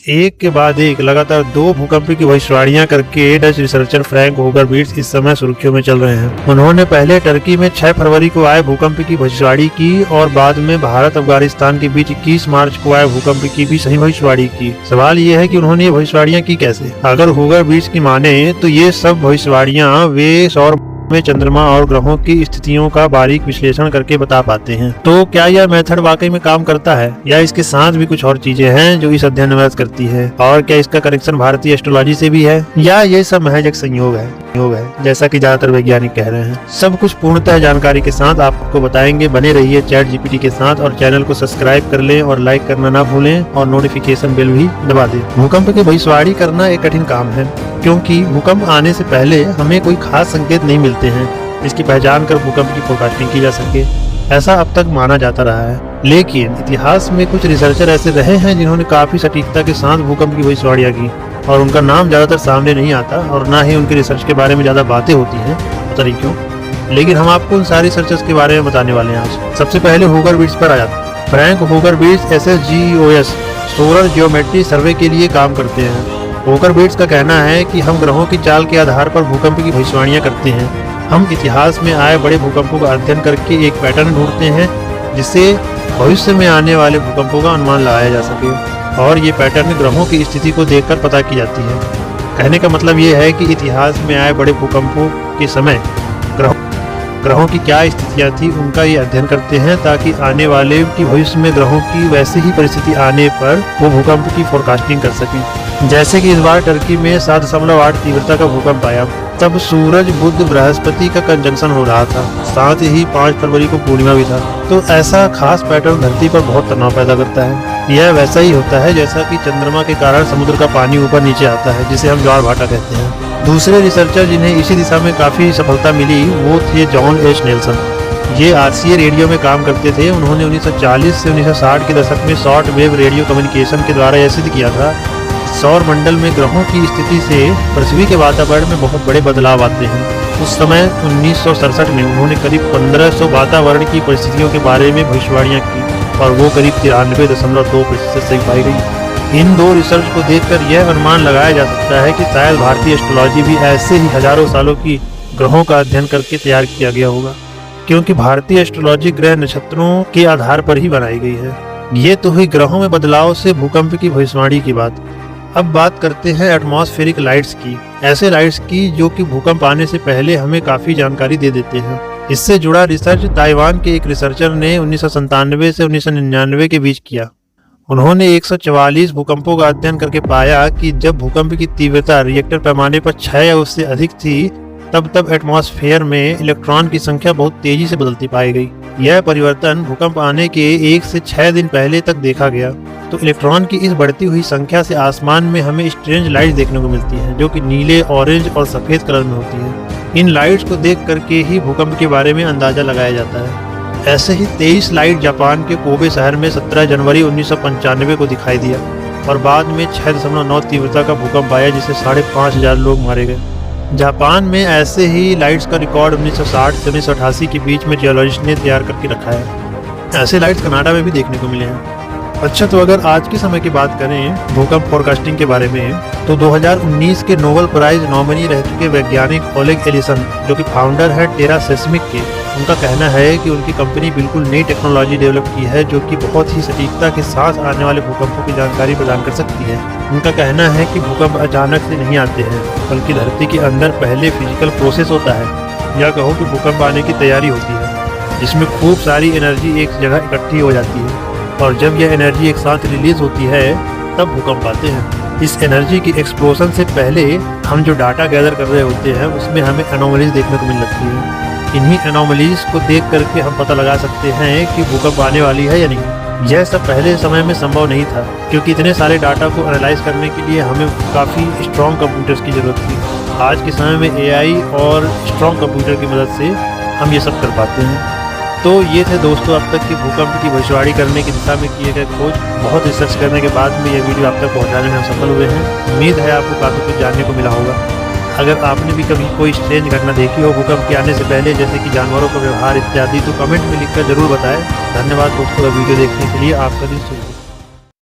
एक के बाद एक लगातार 2 भूकंप की भविष्यवाणियां करके Dutch researcher Frank Hoger beats इस समय सुर्खियों में चल रहे हैं। उन्होंने पहले टर्की में 6 फरवरी को आए भूकंप की भविष्यवाणी की और बाद में भारत अफगानिस्तान के बीच 21 मार्च को आए भूकंप की भी सही भविष्यवाणी की। सवाल ये है कि उन्होंने ये भविष्यवाणियां की कैसे। अगर होगर बीट्स की माने तो ये सब भविष्यवाणियां वे सौर में चंद्रमा और ग्रहों की स्थितियों का बारीक विश्लेषण करके बता पाते हैं। तो क्या यह मेथड वाकई में काम करता है या इसके साथ भी कुछ और चीजें हैं जो इस अध्ययन में मदद करती है, और क्या इसका कनेक्शन भारतीय एस्ट्रोलॉजी से भी है या ये सब महज एक संयोग है जैसा कि ज्यादातर वैज्ञानिक कह रहे हैं। सब कुछ पूर्णतः जानकारी के साथ आपको बताएंगे। बने रहिए चैट जीपीटी के साथ और चैनल को सब्सक्राइब कर लें और लाइक करना ना भूलें और नोटिफिकेशन बेल भी दबा दें। भूकंप की भविष्यवाणी करना एक कठिन काम है क्योंकि भूकंप आने से पहले हमें कोई खास संकेत नहीं मिलते हैं जिसकी पहचान कर भूकंप की फोरकास्टिंग की जा सके। ऐसा अब तक माना जाता रहा है, लेकिन इतिहास में कुछ रिसर्चर ऐसे रहे हैं जिन्होंने काफी सटीकता के साथ भूकंप की भविष्यवाणियां की और उनका नाम ज्यादातर सामने नहीं आता और ना ही उनकी रिसर्च के बारे में ज्यादा बातें होती हैं, पता नहीं क्यों। लेकिन हम आपको उन सारी रिसर्चर्स के बारे में बताने वाले हैं आज। सबसे पहले होगर बीट्स पर आ जाते हैं। Frank Hoger beats SSGEOS solar geometry survey के लिए काम करते हैं। होगर बीट्स का कहना है कि हम ग्रहों की चाल के आधार पर भूकंप की भविष्यवाणियां करते हैं। हम इतिहास में आए बड़े भूकंपों का अध्ययन करके एक पैटर्न ढूंढते हैं जिससे भविष्य में आने वाले भूकंपों का अनुमान लगाया जा सके, और ये पैटर्न ग्रहों की स्थिति को देखकर पता की जाती है। कहने का मतलब ये है कि इतिहास में आए बड़े भूकंपों के समय ग्रहों की क्या स्थितियां थी उनका ये अध्ययन करते हैं ताकि आने वाले की भविष्य में ग्रहों की वैसे ही परिस्थिति आने पर वो भूकंप की फोरकास्टिंग कर सकें। जैसे कि इस बार टर्की में 7.8 तीव्रता का भूकंप आया, तब सूरज बुध बृहस्पति का कंजंक्शन हो रहा था, साथ ही 5 फरवरी को पूर्णिमा भी था। तो ऐसा खास पैटर्न धरती पर बहुत तनाव पैदा करता है। यह वैसा ही होता है जैसा कि चंद्रमा के कारण समुद्र का पानी ऊपर नीचे आता है, जिसे हम ज्वार भाटा कहते हैं। दूसरे रिसर्चर जिन्हें इसी दिशा में काफी सफलता मिली वो थे जॉन एच नेल्सन। ये RCA रेडियो में काम करते थे। उन्होंने 1940 से 1960 के दशक में शॉर्ट वेव रेडियो कम्युनिकेशन के द्वारा यह सिद्ध किया था सौर मंडल में ग्रहों की स्थिति से पृथ्वी के वातावरण में बहुत बड़े बदलाव आते हैं। उस समय 1967 में उन्होंने करीब 1500 वातावरण की परिस्थितियों के बारे में भविष्यवाणियां की और वो करीब 93.2% सही पाई गई। इन 2 रिसर्च को देखकर यह अनुमान लगाया जा सकता है कि शायद भारतीय एस्ट्रोलॉजी भी ऐसे ही हजारों सालों की ग्रहों का अध्ययन करके तैयार किया गया होगा, क्योंकि भारतीय एस्ट्रोलॉजी ग्रह नक्षत्रों के आधार पर ही बनाई गई है। ये तो हुई ग्रहों में बदलाव से भूकंप की भविष्यवाणी की बात। अब बात करते हैं एटमॉस्फेरिक लाइट्स की, ऐसे लाइट्स की जो कि भूकंप आने से पहले हमें काफी जानकारी दे देते हैं। इससे जुड़ा रिसर्च ताइवान के एक रिसर्चर ने 1997 से 1999 के बीच किया। उन्होंने 144 भूकंपों का अध्ययन करके पाया कि जब भूकंप की तीव्रता रिएक्टर पैमाने पर 6 या उससे अधिक थी, तब एटमॉस्फेयर में इलेक्ट्रॉन की संख्या बहुत तेजी से बदलती पाई गई। यह परिवर्तन भूकंप आने के 1 से 6 दिन पहले तक देखा गया। तो इलेक्ट्रॉन की इस बढ़ती हुई संख्या से आसमान में हमें स्ट्रेंज लाइट्स देखने को मिलती हैं, जो कि नीले, ऑरेंज और सफेद कलर में होती है। इन लाइट्स को देख करके ही भूकंप के बारे में अंदाजा लगाया जाता है। ऐसे ही 23 लाइट जापान के कोबे शहर में 17 जनवरी 1995 को दिखाई दिया और बाद में 6.9 तीव्रता का भूकंप आया जिससे 5,500 लोग मारे गए। जापान में ऐसे ही लाइट्स का रिकॉर्ड 1960 से 1988 के बीच में जियोलॉजिस्ट ने तैयार करके रखा है। ऐसे लाइट्स कनाडा में भी देखने को मिले हैं। अच्छा, तो अगर आज के समय की बात करें भूकंप फोरकास्टिंग के बारे में, तो 2019 के नोबेल प्राइज नॉमिनी रह चुके वैज्ञानिक ओलेग एलिसन, जो कि फाउंडर है टेरा सेस्मिक के, उनका कहना है कि उनकी कंपनी बिल्कुल नई टेक्नोलॉजी डेवलप की है जो कि बहुत ही सटीकता के साथ आने वाले भूकंपों की जानकारी प्रदान कर सकती है। उनका कहना है कि भूकंप अचानक से नहीं आते हैं, बल्कि धरती के अंदर पहले फिजिकल प्रोसेस होता है, या कहो कि भूकंप आने की तैयारी होती है, जिसमें खूब सारी एनर्जी एक जगह इकट्ठी हो जाती है और जब यह एनर्जी एक साथ रिलीज होती है तब भूकंप आते हैं। इस एनर्जी की एक्सप्लोजन से पहले हम जो डाटा गैदर कर रहे होते हैं उसमें हमें एनोमलीज देखने को मिल लगती है। इन्हीं एनोमलीज को देख करके हम पता लगा सकते हैं कि भूकंप आने वाली है या नहीं। यह सब पहले समय में संभव नहीं था क्योंकि इतने सारे डाटा को एनालाइज करने के लिए हमें काफ़ी स्ट्रॉन्ग कंप्यूटर्स की ज़रूरत थी। आज के समय में AI और स्ट्रॉन्ग कंप्यूटर की मदद से हम ये सब कर पाते हैं। तो ये थे दोस्तों अब तक की भूकंप की भविष्यवाणी करने की दिशा में किए गए खोज। बहुत रिसर्च करने के बाद में यह वीडियो आप तक पहुंचाने में हम सफल हुए हैं। उम्मीद है आपको काफ़ी कुछ जानने को मिला होगा। अगर आपने भी कभी कोई स्ट्रेंज घटना देखी हो भूकंप के आने से पहले, जैसे कि जानवरों का व्यवहार इत्यादि, तो कमेंट में लिखकर जरूर बताएं। धन्यवाद दोस्तों वीडियो देखने के लिए। आपका दिन शुभ हो।